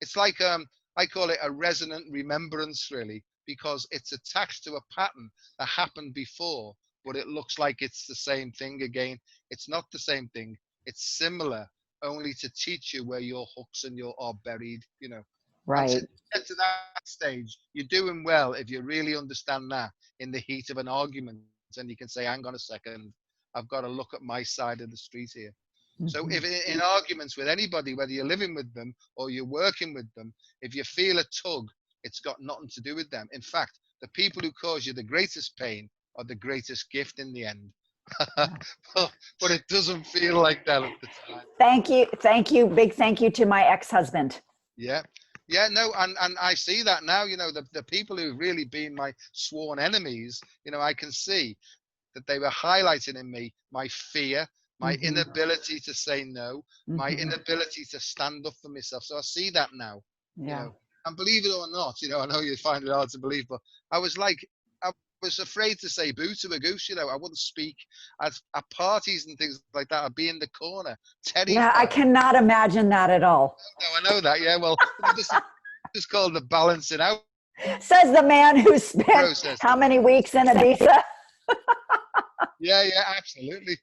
it's like I call it a resonant remembrance, really, because it's attached to a pattern that happened before, but it looks like it's the same thing again. It's not the same thing. It's similar, only to teach you where your hooks and your are buried. And to
Right.
get to that stage, you're doing well if you really understand that in the heat of an argument, and you can say, hang on a second, I've got to look at my side of the street here. So
Hmm.
if in arguments with anybody, whether you're living with them or you're working with them, if you feel a tug, it's got nothing to do with them. In fact, the people who cause you the greatest pain are the greatest gift in the end.
Yeah.
but it doesn't feel like that at the time.
Thank you. Thank you. Big thank you to my ex-husband.
Yeah. Yeah, no, and I see that now, the people who've really been my sworn enemies, I can see that they were highlighting in me my fear, my
Hmm.
inability to say no, my
Hmm.
inability to stand up for myself. So I see that now, you
Yeah.
know. And believe it or not, I know you find it hard to believe, but I was like, I was afraid to say boo to a goose, I wouldn't speak at parties and things like that. I'd be in the corner,
Yeah, I
terrified.
cannot imagine that at all.
No, I know that. Yeah, well, this is called the balancing out
Says the man who spent
process.
how many weeks in Ibiza?
Yeah, yeah, absolutely.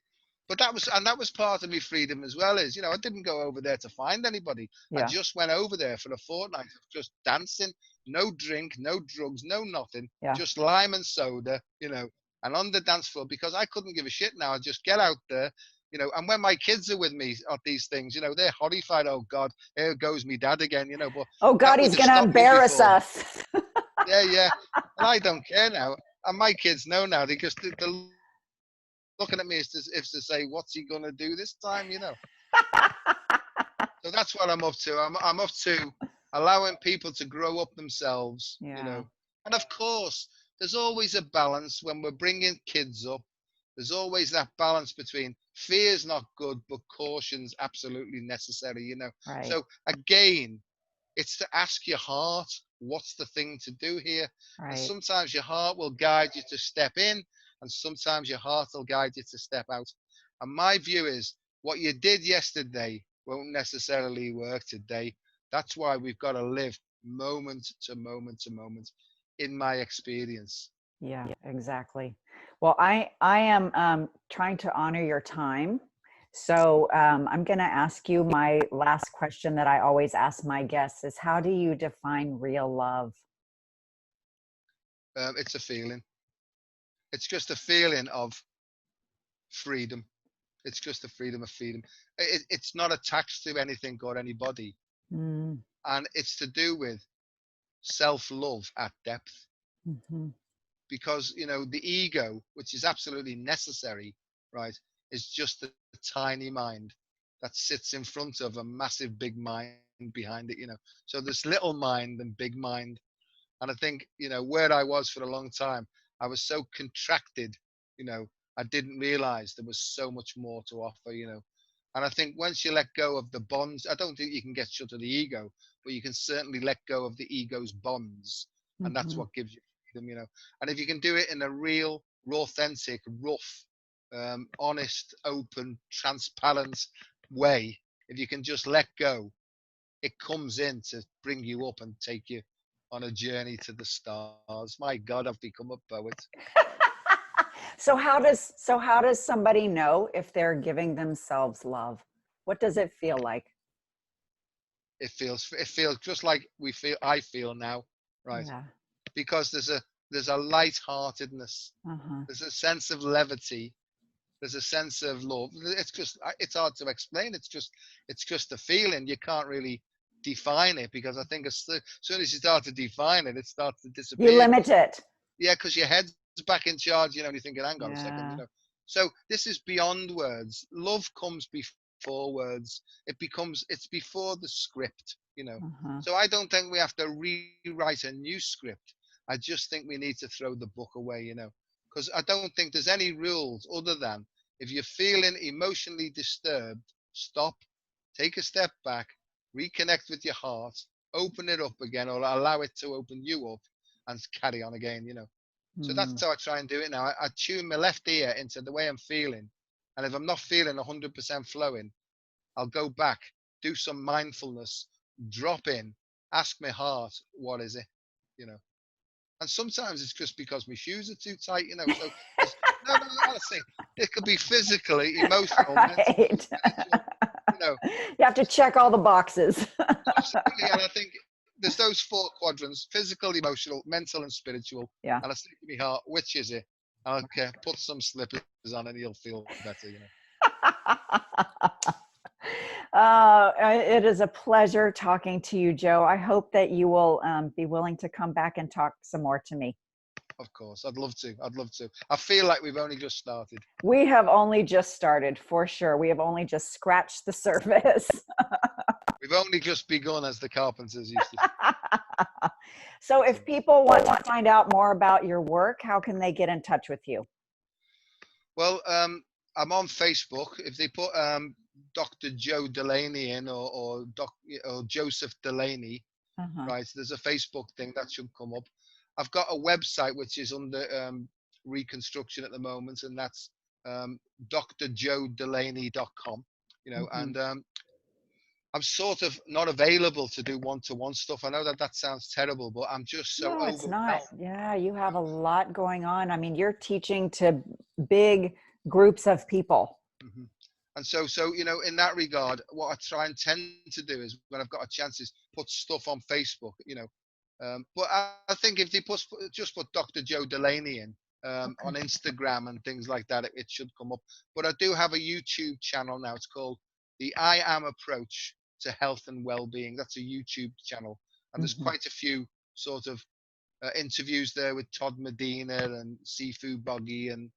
But that was part of my freedom as well. Is I didn't go over there to find anybody. I
Yeah.
just went over there for a fortnight of just dancing, no drink, no drugs, no nothing,
Yeah.
just lime and soda, and on the dance floor because I couldn't give a shit now. I just get out there. And when my kids are with me at these things, they're horrified. Oh God, here goes me dad again. But
Oh
that
God,
would
he's
have
going to
stopped me
embarrass
before.
us.
Yeah, yeah. And I don't care now. And my kids know now because they're looking at me as if to say, "What's he gonna do this time?" So that's what I'm up to. I'm up to allowing people to grow up themselves.
Yeah.
And of course, there's always a balance when we're bringing kids up. There's always that balance between fear's not good, but caution's absolutely necessary.
Right.
So again, it's to ask your heart, what's the thing to do here? And
Right.
sometimes your heart will guide you to step in, and sometimes your heart will guide you to step out. And my view is what you did yesterday won't necessarily work today. That's why we've got to live moment to moment to moment, in my experience.
Yeah, exactly. Well, I am trying to honor your time. So I'm going to ask you my last question that I always ask my guests is how do you define real love?
It's a feeling. It's just a feeling of freedom. It's just the freedom of freedom. It's not attached to anything or anybody.
Mm,
And it's to do with self-love at depth,
mhm,
because the ego, which is absolutely necessary, right, is just a tiny mind that sits in front of a massive big mind behind it. So there's little mind and big mind. And I think where I was for a long time, I was so contracted. you know I didn't realize there was so much more to offer. And I think once you let go of the bonds, I don't think you can get shut of the ego, but you can certainly let go of the ego's bonds. And that's
mhm.
what gives you freedom. And if you can do it in a real, authentic, rough, honest, open, transparent way, if you can just let go, it comes in to bring you up and take you on a journey to the stars. My God, I've become a poet.
So how does somebody know if they're giving themselves love? What does it feel like?
It feels just like I feel now, right?
Yeah.
Because there's a light-heartedness,
Uh-huh.
there's a sense of levity, there's a sense of love. It's hard to explain. It's just a feeling. You can't really define it, because I think as soon as you start to define it, it starts to
You
disappear.
limit it.
Yeah, because your head's back in charge, and you're thinking, hang on a second,
Yeah.
So this is beyond words. Love comes before words. It's before the script,
Uh-huh.
So I don't think we have to rewrite a new script. I just think we need to throw the book away, because I don't think there's any rules other than if you're feeling emotionally disturbed, stop, take a step back, reconnect with your heart, open it up again, or allow it to open you up, and carry on again. So
Mm.
that's how I try and do it now. I tune my left ear into the way I'm feeling. And if I'm not feeling 100% flowing, I'll go back, do some mindfulness, drop in, ask my heart, what is it? You know. And sometimes it's just because my shoes are too tight. So it's, no, honestly, it could be physically, emotional, mental,
Right.
spiritual, you know,
You have to check all the boxes.
absolutely. And I think there's those four quadrants: physical, emotional, mental, and spiritual.
Yeah.
And I say to my heart, which is it? Okay, put some slippers on and you'll feel better.
It is a pleasure talking to you, Joe. I hope that you will be willing to come back and talk some more to me.
Of course, I'd love to. I'd love to. I feel like we've only just started.
We have only just started, for sure. We have only just scratched the surface.
We've only just begun, as the carpenters used to say.
So if people want to find out more about your work, how can they get in touch with you?
Well, I'm on Facebook. If they put Dr. Joe Delaney in, or Joseph Delaney,
Uh-huh.
right? There's a Facebook thing that should come up. I've got a website which is under reconstruction at the moment, and that's drjoedelaney.com.
Mm-hmm.
And I'm sort of not available to do one-to-one stuff. I know that sounds terrible, but I'm just so
No, it's not.
overwhelmed.
Yeah, you have a lot going on. I mean, you're teaching to big groups of people.
hmm And so, in that regard, what I try and tend to do is when I've got a chance is put stuff on Facebook. But I think if they just put Dr. Joe Delaney in
Okay.
on Instagram and things like that, it should come up. But I do have a YouTube channel now. It's called the I Am Approach to Health and Wellbeing. That's a YouTube channel, and there's
Mm-hmm.
quite a few sort of interviews there with Todd Medina and Sifu Boggy and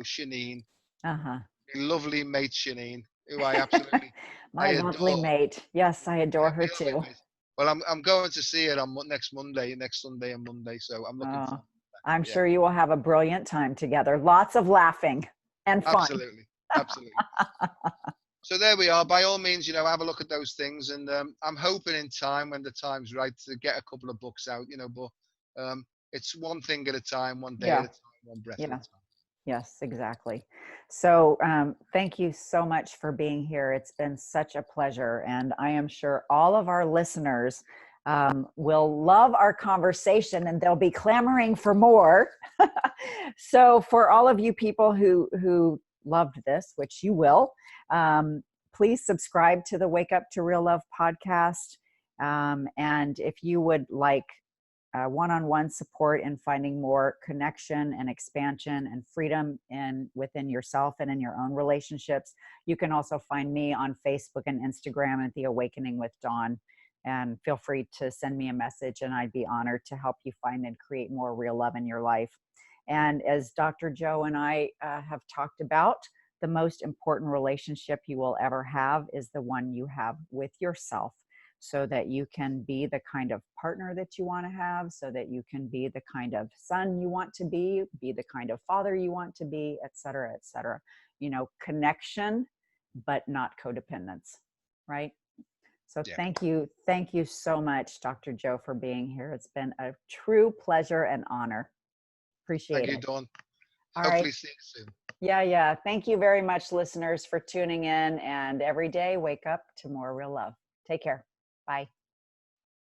Shanine,
Uh-huh.
lovely mate Shanine, who I absolutely I
My lovely
adore.
mate. Yes, I adore
Yeah,
her
my lovely
too.
mate. Well, I'm going to see it on next Monday, next Sunday and Monday, so I'm looking
Oh,
forward to
I'm
that. Yeah,
sure you will have a brilliant time together. Lots of laughing and fun.
absolutely, absolutely. So there we are. By all means, have a look at those things, and I'm hoping in time, when the time's right, to get a couple of books out. But it's one thing at a time, one day at
Yeah.
a time, one breath at a
Yeah.
time.
Yes, exactly. So thank you so much for being here. It's been such a pleasure. And I am sure all of our listeners will love our conversation and they'll be clamoring for more. So for all of you people who loved this, which you will, please subscribe to the Wake Up to Real Love podcast. And if you would like one-on-one support in finding more connection and expansion and freedom within yourself and in your own relationships, you can also find me on Facebook and Instagram at The Awakening with Dawn. And feel free to send me a message, and I'd be honored to help you find and create more real love in your life. And as Dr. Joe and I have talked about, the most important relationship you will ever have is the one you have with yourself, so that you can be the kind of partner that you want to have, so that you can be the kind of son you want to be the kind of father you want to be, et cetera, et cetera. Connection, but not codependence, right? So
Yeah.
thank you so much, Dr. Joe, for being here. It's been a true pleasure and honor.
Thank
Appreciate
you,
it.
Dawn.
All right.
Hopefully see you soon.
Yeah. Thank you very much, listeners, for tuning in. And every day, wake up to more real love. Take care. Bye.